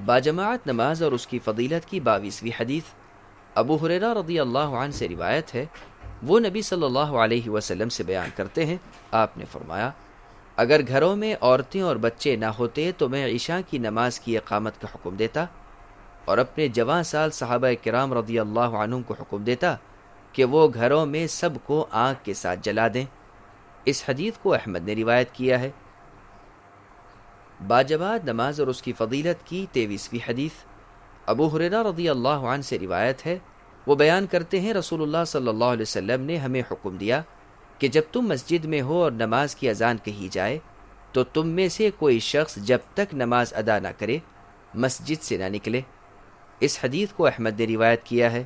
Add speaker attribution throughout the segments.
Speaker 1: باجماعت نماز اور اس کی فضیلت کی 22ویں حدیث ابو ہریرہ رضی اللہ عنہ سے روایت ہے، وہ نبی صلی اللہ علیہ وسلم سے بیان کرتے ہیں، آپ نے فرمایا، اگر گھروں میں عورتیں اور بچے نہ ہوتے تو میں عشاء کی نماز کی اقامت کا حکم دیتا اور اپنے جوان سال صحابہ کرام رضی اللہ عنہم کو حکم دیتا کہ وہ گھروں میں سب کو آگ کے ساتھ جلا دیں۔ اس حدیث کو احمد نے روایت کیا ہے۔ باجماعت نماز اور اس کی فضیلت کی 23ویں حدیث ابو ہریرہ رضی اللہ عنہ سے روایت ہے، وہ بیان کرتے ہیں، رسول اللہ صلی اللہ علیہ وسلم نے ہمیں حکم دیا کہ جب تم مسجد میں ہو اور نماز کی اذان کہی جائے تو تم میں سے کوئی شخص جب تک نماز ادا نہ کرے مسجد سے نہ نکلے۔ اس حدیث کو احمد نے روایت کیا ہے۔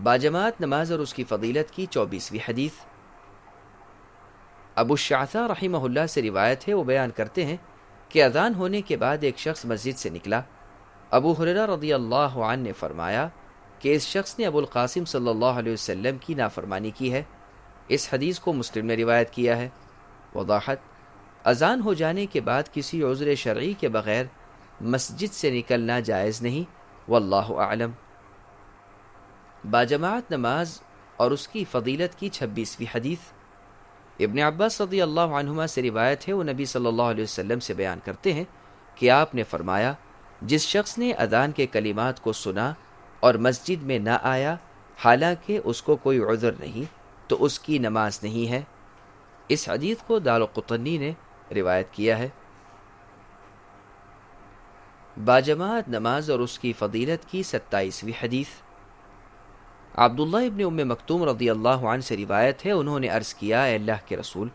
Speaker 1: باجماعت نماز اور اس کی فضیلت کی 24ویں حدیث ابو الشعثاء رحمہ اللہ سے روایت ہے، وہ بیان کرتے ہیں کہ اذان ہونے کے بعد ایک شخص مسجد سے نکلا۔ ابو ہریرہ رضی اللہ عنہ نے فرمایا کہ اس شخص نے ابو القاسم صلی اللہ علیہ وسلم کی نافرمانی کی ہے۔ اس حدیث کو مسلم نے روایت کیا ہے۔ وضاحت: اذان ہو جانے کے بعد کسی عذر شرعی کے بغیر مسجد سے نکلنا جائز نہیں، واللہ اعلم۔ باجماعت نماز اور اس کی فضیلت کی 26ویں حدیث ابن عباس رضی اللہ عنہما سے روایت ہے، وہ نبی صلی اللہ علیہ وسلم سے بیان کرتے ہیں کہ آپ نے فرمایا، جس شخص نے اذان کے کلمات کو سنا اور مسجد میں نہ آیا حالانکہ اس کو کوئی عذر نہیں تو اس کی نماز نہیں ہے۔ اس حدیث کو دارقطنی نے روایت کیا ہے۔ باجماعت نماز اور اس کی فضیلت کی 27ویں حدیث عبداللہ ابن ام مکتوم رضی اللہ عنہ سے روایت ہے، انہوں نے عرض کیا، اے اللہ کے رسول،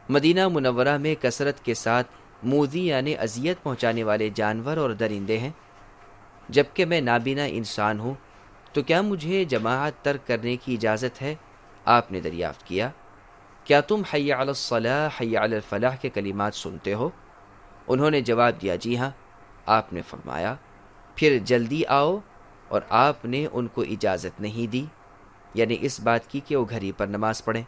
Speaker 1: مدینہ منورہ میں کثرت کے ساتھ موذی یعنی اذیت پہنچانے والے جانور اور درندے ہیں، جبکہ میں نابینا انسان ہوں، تو کیا مجھے جماعت ترک کرنے کی اجازت ہے؟ آپ نے دریافت کیا، کیا تم حی علی الصلاح حی علی الفلاح کے کلمات سنتے ہو؟ انہوں نے جواب دیا، جی ہاں۔ آپ نے فرمایا، پھر جلدی آؤ، اور آپ نے ان کو اجازت نہیں دی، یعنی اس بات کی کہ وہ گھر پر نماز پڑھیں۔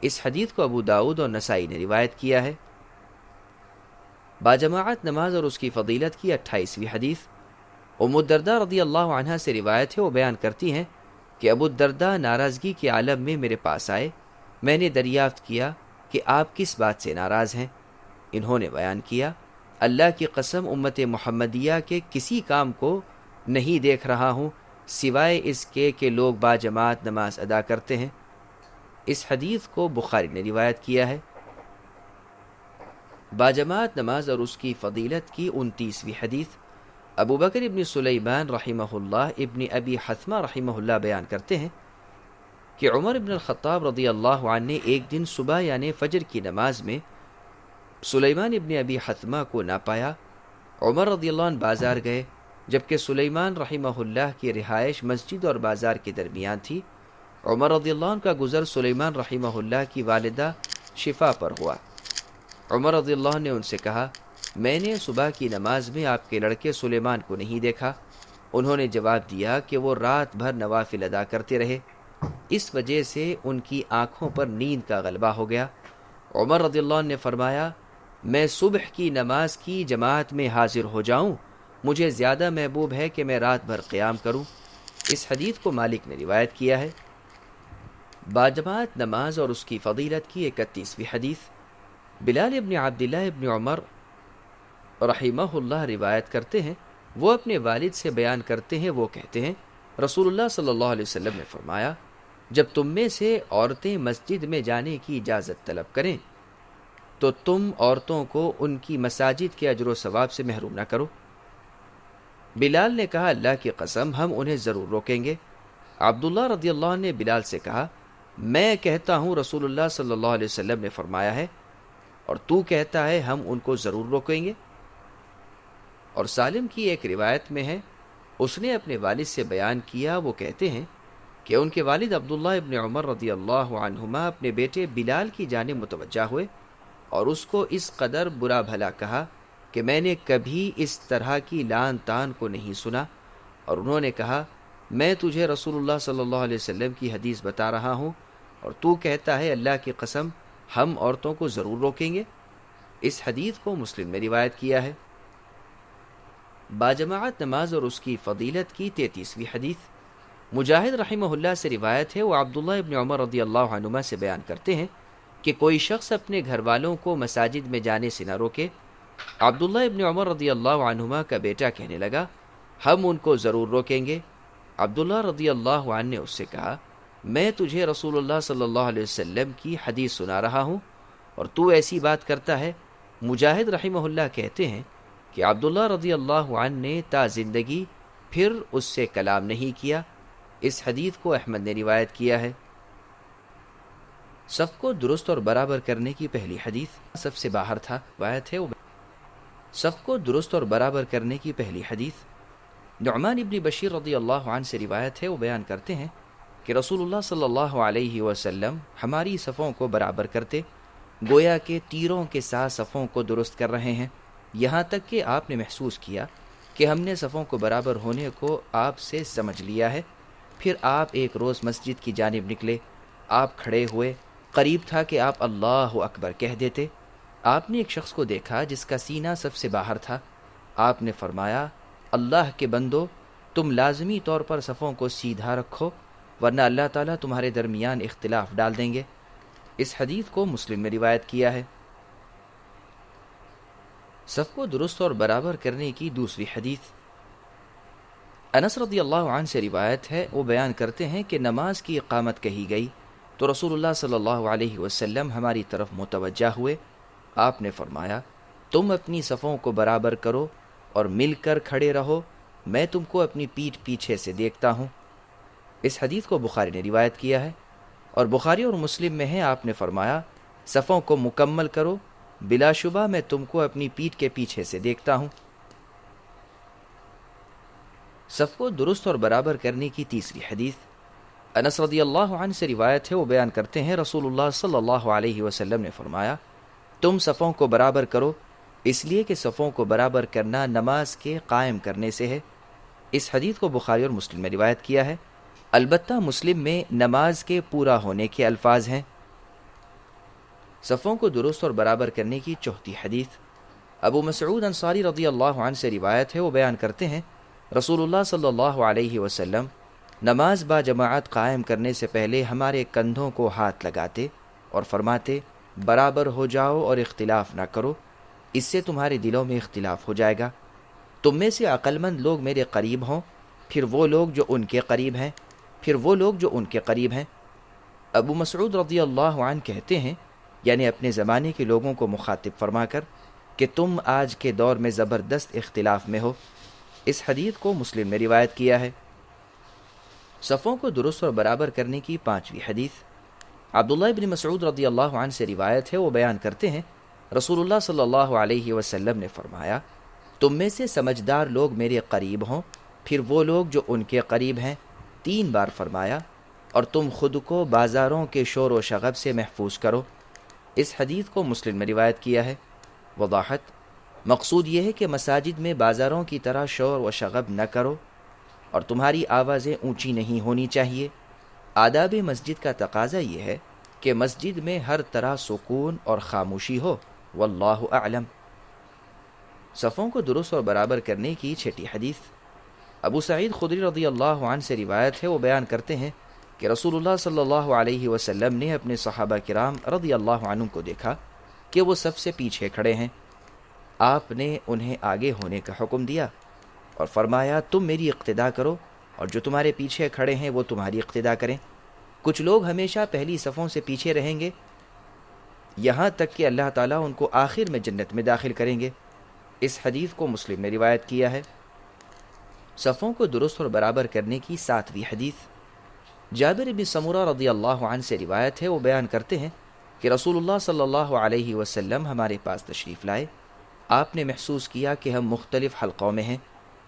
Speaker 1: اس حدیث کو ابو داؤد اور نسائی نے روایت کیا ہے۔ باجماعت نماز اور اس کی فضیلت کی 28ویں حدیث ام الدرداء رضی اللہ عنہا سے روایت ہے، وہ بیان کرتی ہیں کہ ابو الدرداء ناراضگی کے عالم میں میرے پاس آئے، میں نے دریافت کیا کہ آپ کس بات سے ناراض ہیں؟ انہوں نے بیان کیا، اللہ کی قسم امت محمدیہ کے کسی کام کو نہیں دیکھ رہا ہوں سوائے اس کے کہ لوگ باجماعت نماز ادا کرتے ہیں۔ اس حدیث کو بخاری نے روایت کیا ہے۔ باجماعت نماز اور اس کی فضیلت کی 29ویں حدیث ابو بکر ابن سلیمان رحمہ اللہ ابن ابی حثمہ رحمہ اللہ بیان کرتے ہیں کہ عمر ابن الخطاب رضی اللہ عنہ نے ایک دن صبح یعنی فجر کی نماز میں سلیمان ابن ابی حثمہ کو نہ پایا۔ عمر رضی اللہ عنہ بازار گئے، جبکہ سلیمان رحمہ اللہ کی رہائش مسجد اور بازار کے درمیان تھی۔ عمر رضی اللہ عنہ کا گزر سلیمان رحمہ اللہ کی والدہ شفا پر ہوا۔ عمر رضی اللہ عنہ نے ان سے کہا، میں نے صبح کی نماز میں آپ کے لڑکے سلیمان کو نہیں دیکھا۔ انہوں نے جواب دیا کہ وہ رات بھر نوافل ادا کرتے رہے، اس وجہ سے ان کی آنکھوں پر نیند کا غلبہ ہو گیا۔ عمر رضی اللہ عنہ نے فرمایا، میں صبح کی نماز کی جماعت میں حاضر ہو جاؤں، مجھے زیادہ محبوب ہے کہ میں رات بھر قیام کروں۔ اس حدیث کو مالک نے روایت کیا ہے۔ باجماعت نماز اور اس کی فضیلت کی 31ویں حدیث بلال ابن عبداللہ ابن عمر رحمہ اللہ روایت کرتے ہیں، وہ اپنے والد سے بیان کرتے ہیں، وہ کہتے ہیں، رسول اللہ صلی اللہ علیہ وسلم نے فرمایا، جب تم میں سے عورتیں مسجد میں جانے کی اجازت طلب کریں تو تم عورتوں کو ان کی مساجد کے اجر و ثواب سے محروم نہ کرو۔ بلال نے کہا، اللہ کی قسم ہم انہیں ضرور روکیں گے۔ عبداللہ رضی اللہ عنہ نے بلال سے کہا، میں کہتا ہوں رسول اللہ صلی اللہ علیہ وسلم نے فرمایا ہے، اور تو کہتا ہے ہم ان کو ضرور روکیں گے۔ اور سالم کی ایک روایت میں ہے، اس نے اپنے والد سے بیان کیا، وہ کہتے ہیں کہ ان کے والد عبداللہ ابن عمر رضی اللہ عنہما اپنے بیٹے بلال کی جانب متوجہ ہوئے اور اس کو اس قدر برا بھلا کہا کہ میں نے کبھی اس طرح کی لعن طعن کو نہیں سنا، اور انہوں نے کہا، میں تجھے رسول اللہ صلی اللہ علیہ وسلم کی حدیث بتا رہا ہوں اور تو کہتا ہے اللہ کی قسم ہم عورتوں کو ضرور روکیں گے۔ اس حدیث کو مسلم نے روایت کیا ہے۔ باجماعت نماز اور اس کی فضیلت کی 33ویں حدیث مجاہد رحمہ اللہ سے روایت ہے، وہ عبداللہ ابن عمر رضی اللہ عنہما سے بیان کرتے ہیں کہ کوئی شخص اپنے گھر والوں کو مساجد میں جانے سے نہ روکے۔ عبداللہ ابن عمر رضی اللہ عنہما کا بیٹا کہنے لگا، ہم ان کو ضرور روکیں گے۔ عبداللہ رضی اللہ عنہ نے اس سے کہا، میں تجھے رسول اللہ صلی اللہ علیہ وسلم کی حدیث سنا رہا ہوں اور تو ایسی بات کرتا ہے۔ مجاہد رحمہ اللہ کہتے ہیں کہ عبداللہ رضی اللہ عنہ نے تا زندگی پھر اس سے کلام نہیں کیا۔ اس حدیث کو احمد نے روایت کیا ہے۔ صف کو درست اور برابر کرنے کی پہلی حدیث صف سے باہر تھا، روایت ہے صف کو درست اور برابر کرنے کی پہلی حدیث نعمان ابن بشیر رضی اللہ عنہ سے روایت ہے، وہ بیان کرتے ہیں کہ رسول اللہ صلی اللہ علیہ وسلم ہماری صفوں کو برابر کرتے، گویا کہ تیروں کے ساتھ صفوں کو درست کر رہے ہیں، یہاں تک کہ آپ نے محسوس کیا کہ ہم نے صفوں کو برابر ہونے کو آپ سے سمجھ لیا ہے۔ پھر آپ ایک روز مسجد کی جانب نکلے، آپ کھڑے ہوئے، قریب تھا کہ آپ اللہ اکبر کہہ دیتے۔ آپ نے ایک شخص کو دیکھا جس کا سینہ سب سے باہر تھا۔ آپ نے فرمایا، اللہ کے بندو، تم لازمی طور پر صفوں کو سیدھا رکھو ورنہ اللہ تعالیٰ تمہارے درمیان اختلاف ڈال دیں گے۔ اس حدیث کو مسلم میں روایت کیا ہے۔ صف کو درست اور برابر کرنے کی دوسری حدیث انس رضی اللہ عنہ سے روایت ہے، وہ بیان کرتے ہیں کہ نماز کی اقامت کہی گئی تو رسول اللہ صلی اللہ علیہ وسلم ہماری طرف متوجہ ہوئے۔ آپ نے فرمایا، تم اپنی صفوں کو برابر کرو اور مل کر کھڑے رہو، میں تم کو اپنی پیٹھ پیچھے سے دیکھتا ہوں۔ اس حدیث کو بخاری نے روایت کیا ہے اور بخاری اور مسلم میں ہے، آپ نے فرمایا، صفوں کو مکمل کرو، بلا شبہ میں تم کو اپنی پیٹھ کے پیچھے سے دیکھتا ہوں۔ صف کو درست اور برابر کرنے کی تیسری حدیث انس رضی اللہ عنہ سے روایت ہے، وہ بیان کرتے ہیں رسول اللہ صلی اللہ علیہ وسلم نے فرمایا، تم صفوں کو برابر کرو، اس لیے کہ صفوں کو برابر کرنا نماز کے قائم کرنے سے ہے۔ اس حدیث کو بخاری اور مسلم میں روایت کیا ہے، البتہ مسلم میں نماز کے پورا ہونے کے الفاظ ہیں۔ صفوں کو درست اور برابر کرنے کی چوتھی حدیث ابو مسعود انصاری رضی اللہ عنہ سے روایت ہے، وہ بیان کرتے ہیں رسول اللہ صلی اللہ علیہ وسلم نماز با جماعت قائم کرنے سے پہلے ہمارے کندھوں کو ہاتھ لگاتے اور فرماتے، برابر ہو جاؤ اور اختلاف نہ کرو، اس سے تمہارے دلوں میں اختلاف ہو جائے گا۔ تم میں سے عقل مند لوگ میرے قریب ہوں، پھر وہ لوگ جو ان کے قریب ہیں، پھر وہ لوگ جو ان کے قریب ہیں۔ ابو مسعود رضی اللہ عنہ کہتے ہیں، یعنی اپنے زمانے کے لوگوں کو مخاطب فرما کر، کہ تم آج کے دور میں زبردست اختلاف میں ہو۔ اس حدیث کو مسلم میں روایت کیا ہے۔ صفوں کو درست اور برابر کرنے کی پانچویں حدیث عبداللہ ابن مسعود رضی اللہ عنہ سے روایت ہے، وہ بیان کرتے ہیں رسول اللہ صلی اللہ علیہ وسلم نے فرمایا، تم میں سے سمجھدار لوگ میرے قریب ہوں، پھر وہ لوگ جو ان کے قریب ہیں، 3 بار فرمایا، اور تم خود کو بازاروں کے شور و شغب سے محفوظ کرو۔ اس حدیث کو مسلم میں روایت کیا ہے۔ وضاحت، مقصود یہ ہے کہ مساجد میں بازاروں کی طرح شور و شغب نہ کرو اور تمہاری آوازیں اونچی نہیں ہونی چاہیے۔ آداب مسجد کا تقاضا یہ ہے کہ مسجد میں ہر طرح سکون اور خاموشی ہو، واللہ اعلم۔ صفوں کو درست اور برابر کرنے کی چھٹی حدیث ابو سعید خدری رضی اللہ عنہ سے روایت ہے، وہ بیان کرتے ہیں کہ رسول اللہ صلی اللہ علیہ وسلم نے اپنے صحابہ کرام رضی اللہ عنہم کو دیکھا کہ وہ سب سے پیچھے کھڑے ہیں۔ آپ نے انہیں آگے ہونے کا حکم دیا اور فرمایا، تم میری اقتدا کرو اور جو تمہارے پیچھے کھڑے ہیں وہ تمہاری اقتدا کریں۔ کچھ لوگ ہمیشہ پہلی صفوں سے پیچھے رہیں گے یہاں تک کہ اللہ تعالیٰ ان کو آخر میں جنت میں داخل کریں گے۔ اس حدیث کو مسلم نے روایت کیا ہے۔ صفوں کو درست اور برابر کرنے کی 7ویں حدیث جابر بن سمرہ رضی اللہ عنہ سے روایت ہے، وہ بیان کرتے ہیں کہ رسول اللہ صلی اللہ علیہ وسلم ہمارے پاس تشریف لائے۔ آپ نے محسوس کیا کہ ہم مختلف حلقوں میں ہیں۔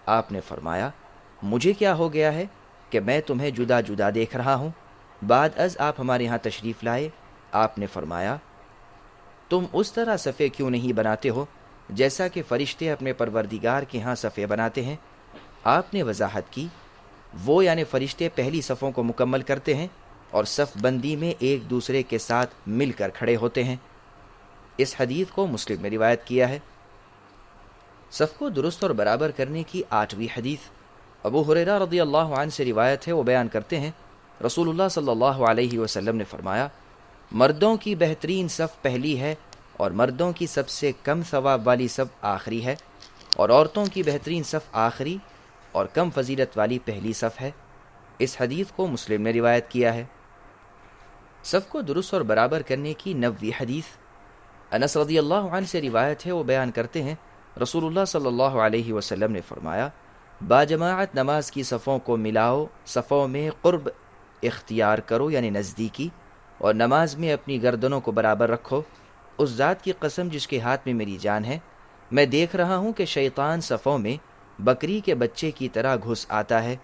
Speaker 1: آپ نے فرمایا، مجھے کیا ہو گیا ہے کہ میں تمہیں جدا جدا دیکھ رہا ہوں؟ بعد از آپ ہمارے ہاں تشریف لائے، آپ نے فرمایا، تم اس طرح صفے کیوں نہیں بناتے ہو جیسا کہ فرشتے اپنے پروردگار کے ہاں صفے بناتے ہیں؟ آپ نے وضاحت کی، وہ یعنی فرشتے پہلی صفوں کو مکمل کرتے ہیں اور صف بندی میں ایک دوسرے کے ساتھ مل کر کھڑے ہوتے ہیں۔ اس حدیث کو مسلم میں روایت کیا ہے۔ صف کو درست اور برابر کرنے کی 8ویں حدیث ابو ہریرہ رضی اللہ عنہ سے روایت ہے، وہ بیان کرتے ہیں رسول اللہ صلی اللہ علیہ وسلم نے فرمایا، مردوں کی بہترین صف پہلی ہے اور مردوں کی سب سے کم ثواب والی صف آخری ہے، اور عورتوں کی بہترین صف آخری اور کم فضیلت والی پہلی صف ہے۔ اس حدیث کو مسلم نے روایت کیا ہے۔ صف کو درست اور برابر کرنے کی 9ویں حدیث انس رضی اللہ عنہ سے روایت ہے، وہ بیان کرتے ہیں رسول اللہ صلی اللہ علیہ وسلم نے فرمایا، باجماعت نماز کی صفوں کو ملاؤ، صفوں میں قرب اختیار کرو یعنی نزدیکی، اور نماز میں اپنی گردنوں کو برابر رکھو۔ اس ذات کی قسم جس کے ہاتھ میں میری جان ہے، میں دیکھ رہا ہوں کہ شیطان صفوں میں بکری کے بچے کی طرح گھس آتا ہے۔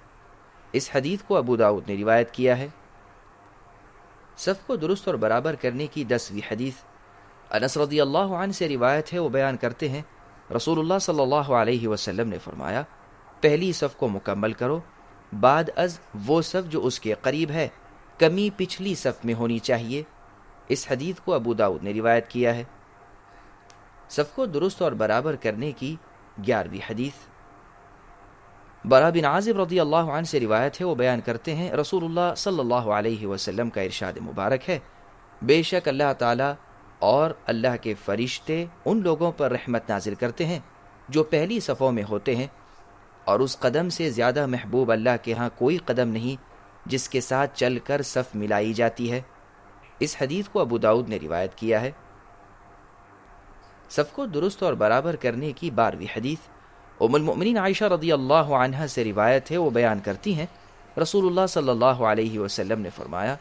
Speaker 1: اس حدیث کو ابو داؤد نے روایت کیا ہے۔ صف کو درست اور برابر کرنے کی 10ویں حدیث انس رضی اللہ عنہ سے روایت ہے، وہ بیان کرتے ہیں رسول اللہ صلی اللہ علیہ وسلم نے فرمایا، پہلی صف کو مکمل کرو، بعد از وہ صف جو اس کے قریب ہے، کمی پچھلی صف میں ہونی چاہیے۔ اس حدیث کو ابو داؤد نے روایت کیا ہے۔ صف کو درست اور برابر کرنے کی 11ویں حدیث برا بن عازب رضی اللہ عنہ سے روایت ہے، وہ بیان کرتے ہیں رسول اللہ صلی اللہ علیہ وسلم کا ارشاد مبارک ہے، بے شک اللہ تعالی اور اللہ کے فرشتے ان لوگوں پر رحمت نازل کرتے ہیں جو پہلی صفوں میں ہوتے ہیں، اور اس قدم سے زیادہ محبوب اللہ کے ہاں کوئی قدم نہیں جس کے ساتھ چل کر صف ملائی جاتی ہے۔ اس حدیث کو ابو داؤد نے روایت کیا ہے۔ صف کو درست اور برابر کرنے کی 12ویں حدیث ام المؤمنین عائشہ رضی اللہ عنہا سے روایت ہے، وہ بیان کرتی ہیں رسول اللہ صلی اللہ علیہ وسلم نے فرمایا،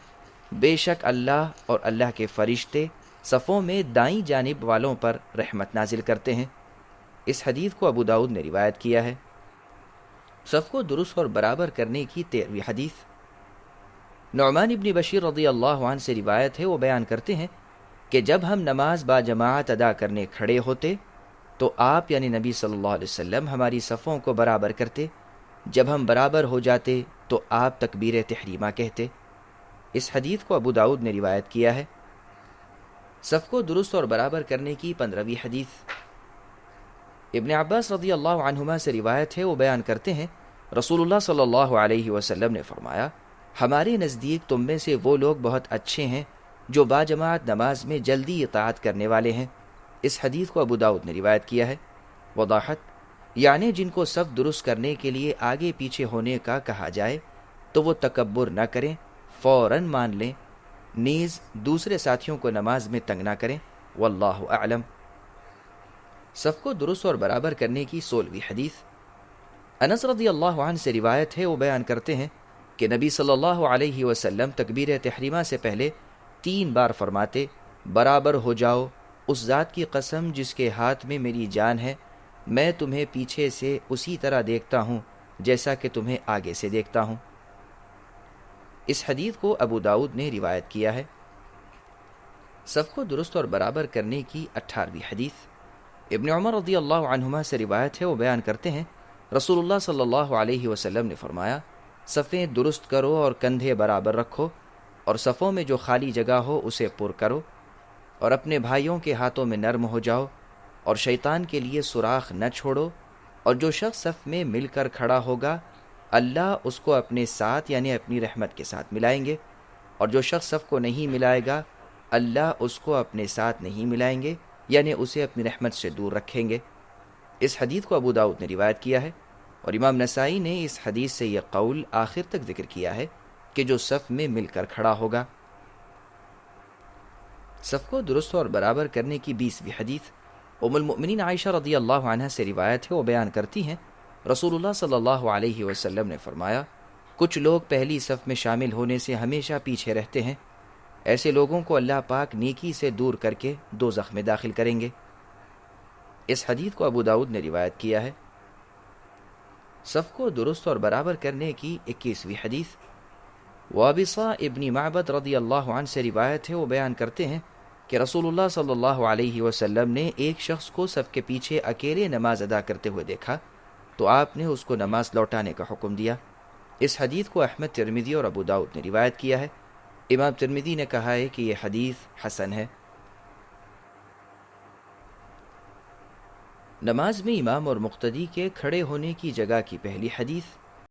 Speaker 1: بے شک اللہ اور اللہ کے فرشتے صفوں میں دائیں جانب والوں پر رحمت نازل کرتے ہیں۔ اس حدیث کو ابو داؤد نے روایت کیا ہے۔ صف کو درست اور برابر کرنے کی 13ویں حدیث نعمان ابن بشیر رضی اللہ عنہ سے روایت ہے، وہ بیان کرتے ہیں کہ جب ہم نماز با جماعت ادا کرنے کھڑے ہوتے تو آپ یعنی نبی صلی اللہ علیہ وسلم ہماری صفوں کو برابر کرتے، جب ہم برابر ہو جاتے تو آپ تکبیر تحریمہ کہتے۔ اس حدیث کو ابو داؤد نے روایت کیا ہے۔ صف کو درست اور برابر کرنے کی 15ویں حدیث ابن عباس رضی اللہ عنہما سے روایت ہے، وہ بیان کرتے ہیں رسول اللہ صلی اللہ علیہ وسلم نے فرمایا، ہمارے نزدیک تم میں سے وہ لوگ بہت اچھے ہیں جو باجماعت نماز میں جلدی اطاعت کرنے والے ہیں۔ اس حدیث کو ابو داؤد نے روایت کیا ہے۔ وضاحت یعنی جن کو صف درست کرنے کے لیے آگے پیچھے ہونے کا کہا جائے تو وہ تکبر نہ کریں، فوراً مان لیں، نیز دوسرے ساتھیوں کو نماز میں تنگ نہ کریں۔ واللہ اعلم۔ صف کو درست اور برابر کرنے کی 16ویں حدیث انس رضی اللہ عنہ سے روایت ہے، وہ بیان کرتے ہیں کہ نبی صلی اللہ علیہ وسلم تکبیر تحریمہ سے پہلے 3 بار فرماتے، برابر ہو جاؤ، اس ذات کی قسم جس کے ہاتھ میں میری جان ہے، میں تمہیں پیچھے سے اسی طرح دیکھتا ہوں جیسا کہ تمہیں آگے سے دیکھتا ہوں۔ اس حدیث کو ابو داؤد نے روایت کیا ہے۔ صف کو درست اور برابر کرنے کی 18ویں حدیث ابن عمر رضی اللہ عنہما سے روایت ہے، وہ بیان کرتے ہیں رسول اللہ صلی اللہ علیہ وسلم نے فرمایا، صفیں درست کرو اور کندھے برابر رکھو، اور صفوں میں جو خالی جگہ ہو اسے پر کرو، اور اپنے بھائیوں کے ہاتھوں میں نرم ہو جاؤ، اور شیطان کے لیے سوراخ نہ چھوڑو، اور جو شخص صف میں مل کر کھڑا ہوگا اللہ اس کو اپنے ساتھ یعنی اپنی رحمت کے ساتھ ملائیں گے، اور جو شخص صف کو نہیں ملائے گا اللہ اس کو اپنے ساتھ نہیں ملائیں گے یعنی اسے اپنی رحمت سے دور رکھیں گے۔ اس حدیث کو ابو داؤد نے روایت کیا ہے، اور امام نسائی نے اس حدیث سے یہ قول آخر تک ذکر کیا ہے کہ جو صف میں مل کر کھڑا ہوگا۔ صف کو درست اور برابر کرنے کی 20ویں حدیث ام المؤمنین عائشہ رضی اللہ عنہ سے روایت ہے، وہ بیان کرتی ہیں رسول اللہ صلی اللہ علیہ وسلم نے فرمایا، کچھ لوگ پہلی صف میں شامل ہونے سے ہمیشہ پیچھے رہتے ہیں، ایسے لوگوں کو اللہ پاک نیکی سے دور کر کے دوزخ میں داخل کریں گے۔ اس حدیث کو ابو داؤد نے روایت کیا ہے۔ صف کو درست اور برابر کرنے کی 21ویں حدیث وابصہ ابن معبد رضی اللہ عنہ سے روایت ہے، وہ بیان کرتے ہیں کہ رسول اللہ صلی اللہ علیہ وسلم نے ایک شخص کو صف کے پیچھے اکیلے نماز ادا کرتے ہوئے دیکھا تو آپ نے اس کو نماز لوٹانے کا حکم دیا۔ اس حدیث کو احمد ترمذی اور ابو داؤد نے روایت کیا ہے۔ امام ترمذی نے کہا ہے کہ یہ حدیث حسن ہے۔ نماز میں امام اور مقتدی کے کھڑے ہونے کی جگہ کی پہلی حدیث